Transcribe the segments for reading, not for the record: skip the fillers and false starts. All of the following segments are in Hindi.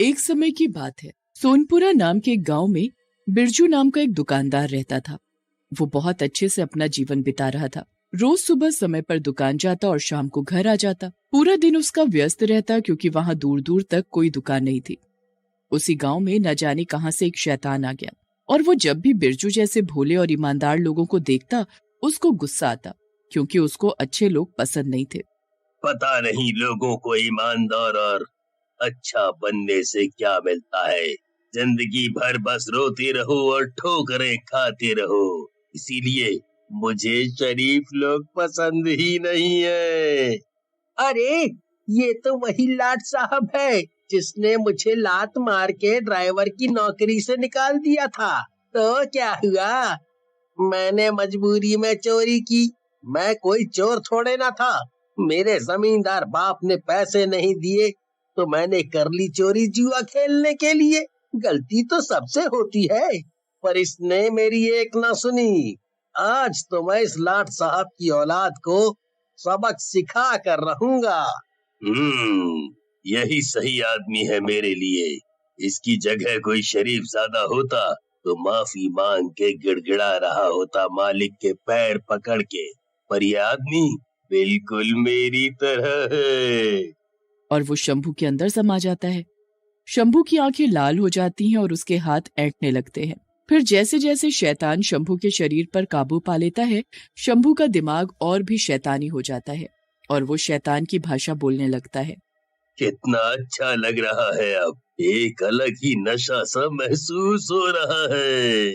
एक समय की बात है। सोनपुरा नाम के एक गांव में बिरजू नाम का एक दुकानदार रहता था। वो बहुत अच्छे से अपना जीवन बिता रहा था। रोज सुबह समय पर दुकान जाता और शाम को घर आ जाता। पूरा दिन उसका व्यस्त रहता क्योंकि वहां दूर दूर तक कोई दुकान नहीं थी। उसी गांव में न जाने कहां से एक शैतान आ गया और वो जब भी बिरजू जैसे भोले और ईमानदार लोगों को देखता उसको गुस्सा आता, क्योंकि उसको अच्छे लोग पसंद नहीं थे। पता नहीं लोगों को ईमानदार और अच्छा बनने से क्या मिलता है। जिंदगी भर बस रोते रहो और ठोकरें खाते रहो। इसीलिए मुझे शरीफ लोग पसंद ही नहीं है। अरे, ये तो वही लाट साहब है जिसने मुझे लात मार के ड्राइवर की नौकरी से निकाल दिया था। तो क्या हुआ? मैंने मजबूरी में चोरी की। मैं कोई चोर थोड़े ना था। मेरे जमींदार बाप ने पैसे नहीं दिए तो मैंने कर ली चोरी जुआ खेलने के लिए। गलती तो सबसे होती है, पर इसने मेरी एक ना सुनी। आज तो मैं इस लाट साहब की औलाद को सबक सिखा कर रहूंगा। यही सही आदमी है मेरे लिए। इसकी जगह कोई शरीफ ज्यादा होता तो माफी मांग के गिड़गिड़ा रहा होता मालिक के पैर पकड़ के, पर यह आदमी बिल्कुल मेरी तरह है। और वो शंभू के अंदर समा जाता है। शंभू की आंखें लाल हो जाती हैं और उसके हाथ ऐंठने लगते हैं। फिर जैसे जैसे शैतान शंभू के शरीर पर काबू पा लेता है, शंभू का दिमाग और भी शैतानी हो जाता है और वो शैतान की भाषा बोलने लगता है। कितना अच्छा लग रहा है, अब एक अलग ही नशा सा महसूस हो रहा है।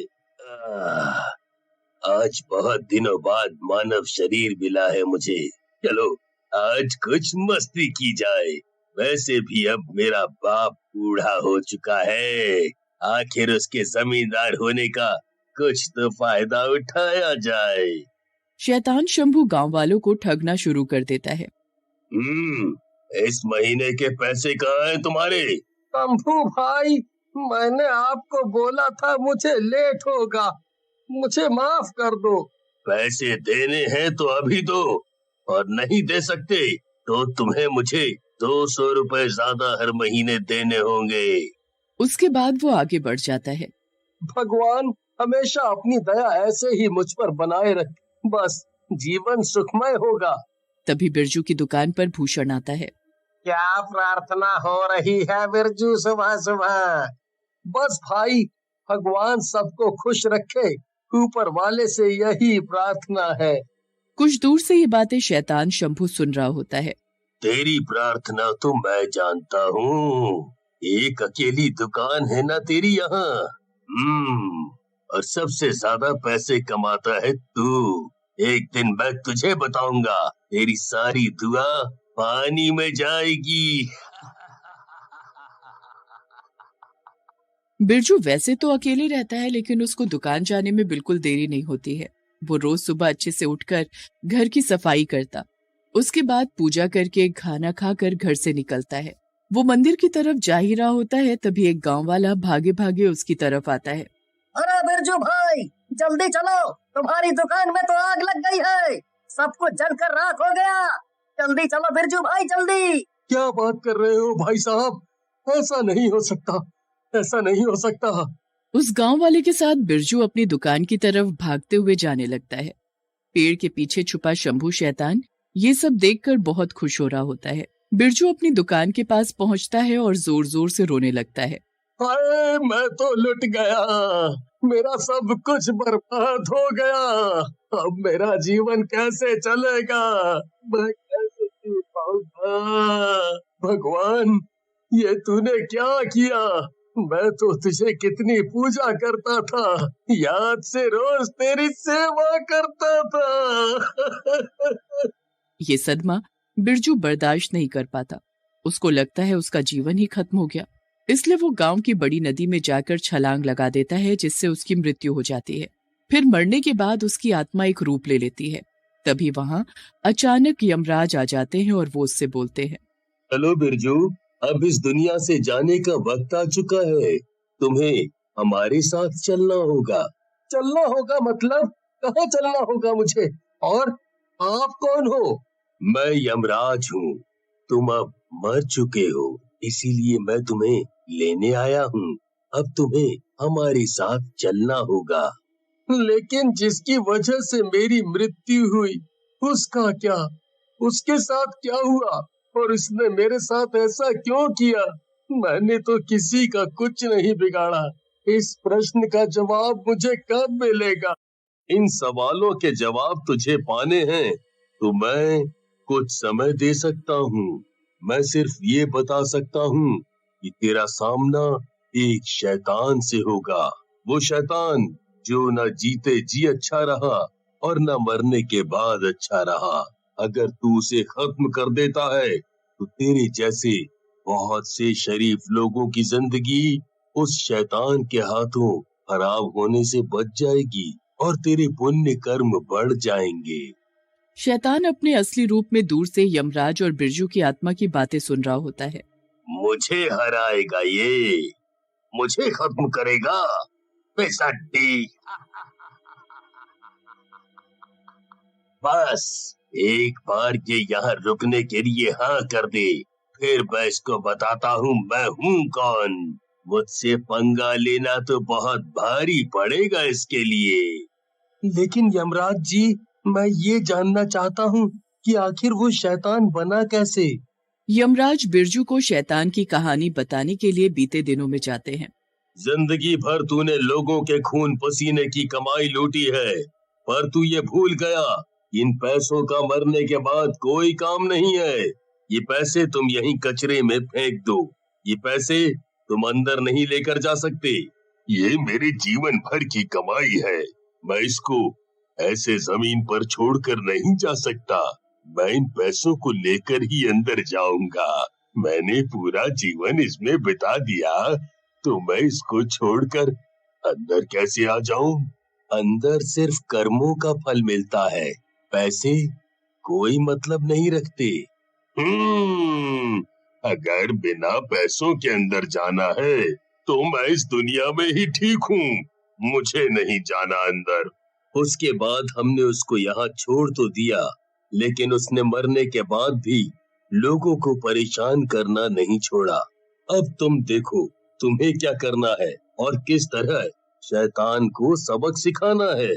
आज बहुत दिनों बाद मानव शरीर मिला है मुझे। चलो आज कुछ मस्ती की जाए। वैसे भी अब मेरा बाप बूढ़ा हो चुका है, आखिर उसके जमींदार होने का कुछ तो फायदा उठाया जाए। शैतान शंभू गांव वालों को ठगना शुरू कर देता है। इस महीने के पैसे कहाँ हैं तुम्हारे? शंभू भाई, मैंने आपको बोला था मुझे लेट होगा, मुझे माफ कर दो। पैसे देने हैं तो अभी दो, और नहीं दे सकते तो तुम्हें मुझे 200 रुपए ज्यादा हर महीने देने होंगे। उसके बाद वो आगे बढ़ जाता है। भगवान हमेशा अपनी दया ऐसे ही मुझ पर बनाए रखे, बस जीवन सुखमय होगा। तभी बिरजू की दुकान पर भूषण आता है। क्या प्रार्थना हो रही है बिरजू सुबह सुबह? बस भाई, भगवान सबको खुश रखे, ऊपर वाले से यही प्रार्थना है। कुछ दूर से ये बातें शैतान शंभू सुन रहा होता है। तेरी प्रार्थना तो मैं जानता हूँ। एक अकेली दुकान है ना तेरी यहाँ। और सबसे ज्यादा पैसे कमाता है तू। एक दिन मैं तुझे बताऊंगा, तेरी सारी दुआ पानी में जाएगी। बिरजू वैसे तो अकेले रहता है, लेकिन उसको दुकान जाने में बिल्कुल देरी नहीं होती है। वो रोज सुबह अच्छे से उठकर घर की सफाई करता, उसके बाद पूजा करके खाना खाकर घर से निकलता है। वो मंदिर की तरफ जा ही रहा होता है, तभी एक गांव वाला भागे भागे उसकी तरफ आता है। अरे बिरजू भाई, जल्दी चलो, तुम्हारी दुकान में तो आग लग गई है, सब कुछ जलकर राख हो गया। जल्दी चलो बिरजू भाई, जल्दी। क्या बात कर रहे हो भाई साहब? ऐसा नहीं हो सकता, ऐसा नहीं हो सकता। उस गांव वाले के साथ बिरजू अपनी दुकान की तरफ भागते हुए जाने लगता है। पेड़ के पीछे छुपा शंभू शैतान ये सब देखकर बहुत खुश हो रहा होता है। बिरजू अपनी दुकान के पास पहुंचता है और जोर जोर से रोने लगता है। हाय, मैं तो लुट गया, मेरा सब कुछ बर्बाद हो गया। अब मेरा जीवन कैसे चलेगा? मैं कैसे जी पाऊंगा? भगवान, ये तूने क्या किया? मैं तो तुझे कितनी पूजा करता था, याद से रोज तेरी सेवा करता था। ये सदमा बिरजू बर्दाश्त नहीं कर पाता। उसको लगता है उसका जीवन ही खत्म हो गया, इसलिए वो गांव की बड़ी नदी में जाकर छलांग लगा देता है, जिससे उसकी मृत्यु हो जाती है। फिर मरने के बाद उसकी आत्मा एक रूप ले लेती है। तभी वहां अचानक यमराज आ जाते हैं और वो उससे बोलते हैं, चलो बिरजू, अब इस दुनिया से जाने का वक्त आ चुका है, तुम्हें हमारे साथ चलना होगा। चलना होगा मतलब? कहाँ चलना होगा मुझे? और आप कौन हो? मैं यमराज हूँ, तुम अब मर चुके हो, इसीलिए मैं तुम्हें लेने आया हूँ। अब तुम्हें हमारे साथ चलना होगा। लेकिन जिसकी वजह से मेरी मृत्यु हुई, उसका क्या? उसके साथ क्या हुआ और उसने मेरे साथ ऐसा क्यों किया? मैंने तो किसी का कुछ नहीं बिगाड़ा। इस प्रश्न का जवाब मुझे कब मिलेगा? इन सवालों के जवाब तुझे पाने हैं तो मैं कुछ समय दे सकता हूँ। मैं सिर्फ ये बता सकता हूँ कि तेरा सामना एक शैतान से होगा। वो शैतान जो न जीते जी अच्छा रहा और न मरने के बाद अच्छा रहा। अगर तू उसे खत्म कर देता है तो तेरे जैसे बहुत से शरीफ लोगों की जिंदगी उस शैतान के हाथों खराब होने से बच जाएगी और तेरे पुण्य कर्म बढ़ जाएंगे। शैतान अपने असली रूप में दूर से यमराज और बिरजू की आत्मा की बातें सुन रहा होता है। मुझे हराएगा ये, मुझे खत्म करेगा, बेसड्डी। बस एक बार ये यहाँ रुकने के लिए हाँ कर दे, फिर मैं इसको बताता हूँ मैं हूँ कौन। मुझसे पंगा लेना तो बहुत भारी पड़ेगा इसके लिए। लेकिन यमराज जी, मैं ये जानना चाहता हूँ कि आखिर वो शैतान बना कैसे? यमराज बिरजू को शैतान की कहानी बताने के लिए बीते दिनों में जाते हैं। जिंदगी भर तूने लोगों के खून पसीने की कमाई लूटी है, पर तू ये भूल गया इन पैसों का मरने के बाद कोई काम नहीं है। ये पैसे तुम यहीं कचरे में फेंक दो। ये पैसे तुम अंदर नहीं लेकर जा सकते। ये मेरे जीवन भर की कमाई है, मैं इसको ऐसे जमीन पर छोड़कर नहीं जा सकता। मैं इन पैसों को लेकर ही अंदर जाऊंगा। मैंने पूरा जीवन इसमें बिता दिया, तो मैं इसको छोड़कर अंदर कैसे आ जाऊं? अंदर सिर्फ कर्मों का फल मिलता है, पैसे कोई मतलब नहीं रखते। अगर बिना पैसों के अंदर जाना है तो मैं इस दुनिया में ही ठीक हूँ, मुझे नहीं जाना अंदर। उसके बाद हमने उसको यहाँ छोड़ तो दिया, लेकिन उसने मरने के बाद भी लोगों को परेशान करना नहीं छोड़ा। अब तुम देखो तुम्हें क्या करना है और किस तरह शैतान को सबक सिखाना है।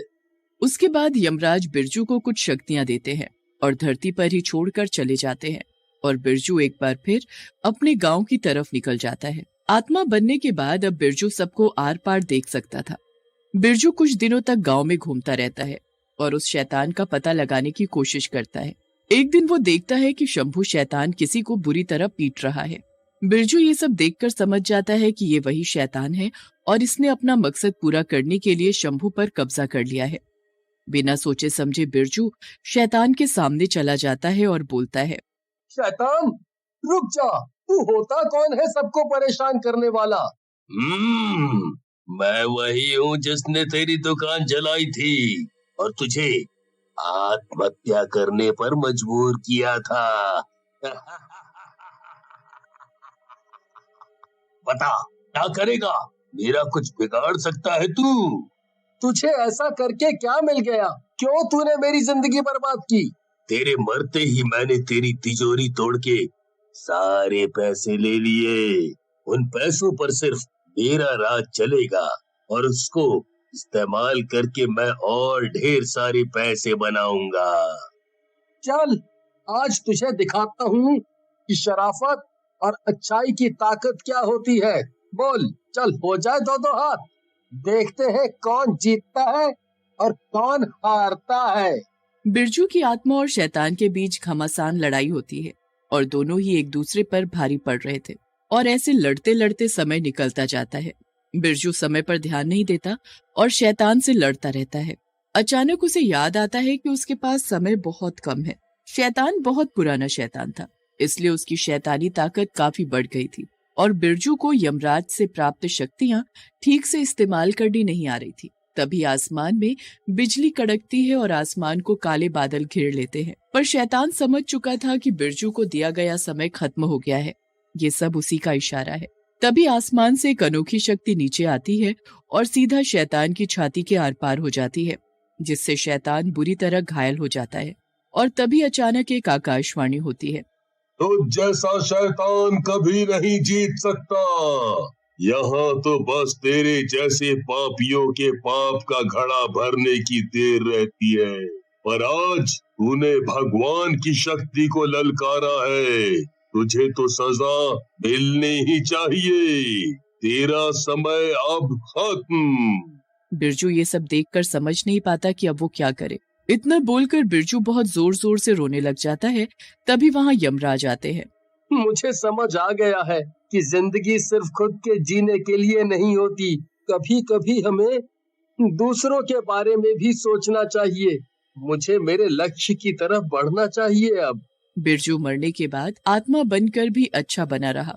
उसके बाद यमराज बिरजू को कुछ शक्तियां देते हैं और धरती पर ही छोड़कर चले जाते हैं और बिरजू एक बार फिर अपने गांव की तरफ निकल जाता है। आत्मा बनने के बाद अब बिरजू सबको आर पार देख सकता था। बिरजू कुछ दिनों तक गांव में घूमता रहता है और उस शैतान का पता लगाने की कोशिश करता है। एक दिन वो देखता है कि शंभू शैतान किसी को बुरी तरह पीट रहा है। बिरजू ये सब देखकर समझ जाता है कि ये वही शैतान है और इसने अपना मकसद पूरा करने के लिए शंभू पर कब्जा कर लिया है। बिना सोचे समझे बिरजू शैतान के सामने चला जाता है और बोलता है, शैतान, रुक जा, तू होता कौन है सबको परेशान करने वाला? मैं वही हूँ जिसने तेरी दुकान जलाई थी और तुझे आत्महत्या करने पर मजबूर किया था। बता क्या करेगा? मेरा कुछ बिगाड़ सकता है तू? तुझे ऐसा करके क्या मिल गया? क्यों तूने मेरी जिंदगी बर्बाद की? तेरे मरते ही मैंने तेरी तिजोरी तोड़ के सारे पैसे ले लिए। उन पैसों पर सिर्फ मेरा राज चलेगा और उसको इस्तेमाल करके मैं और ढेर सारे पैसे बनाऊंगा। चल, आज तुझे दिखाता हूँ कि शराफत और अच्छाई की ताकत क्या होती है। बोल, चल हो जाए दो दो हाथ, देखते हैं कौन जीतता है और कौन हारता है। बिरजू की आत्मा और शैतान के बीच घमासान लड़ाई होती है और दोनों ही एक दूसरे पर भारी पड़ रहे थे और ऐसे लड़ते लड़ते समय निकलता जाता है। बिरजू समय पर ध्यान नहीं देता और शैतान से लड़ता रहता है। अचानक उसे याद आता है कि उसके पास समय बहुत कम है। शैतान बहुत पुराना शैतान था, इसलिए उसकी शैतानी ताकत काफी बढ़ गई थी और बिरजू को यमराज से प्राप्त शक्तियां ठीक से इस्तेमाल करनी नहीं आ रही थी। तभी आसमान में बिजली कड़कती है और आसमान को काले बादल घेर लेते हैं। पर शैतान समझ चुका था कि बिरजू को दिया गया समय खत्म हो गया है। ये सब उसी का इशारा है। तभी आसमान से एक अनोखी शक्ति नीचे आती है और सीधा शैतान की छाती के आर पार हो जाती है, जिससे शैतान बुरी तरह घायल हो जाता है। और तभी अचानक एक आकाशवाणी होती है, तो जैसा शैतान कभी नहीं जीत सकता। यहाँ तो बस तेरे जैसे पापियों के पाप का घड़ा भरने की देर रहती है। पर आज तूने भगवान की शक्ति को ललकारा है, तुझे तो सजा मिलनी ही चाहिए। तेरा समय अब खत्म। बिरजू ये सब देखकर समझ नहीं पाता कि अब वो क्या करे। इतना बोलकर बिरजू बहुत जोर जोर से रोने लग जाता है। तभी वहाँ यमराज आते हैं। मुझे समझ आ गया है कि जिंदगी सिर्फ खुद के जीने के लिए नहीं होती, कभी कभी हमें दूसरों के बारे में भी सोचना चाहिए। मुझे मेरे लक्ष्य की तरफ बढ़ना चाहिए अब। बिरजू मरने के बाद आत्मा बनकर भी अच्छा बना रहा।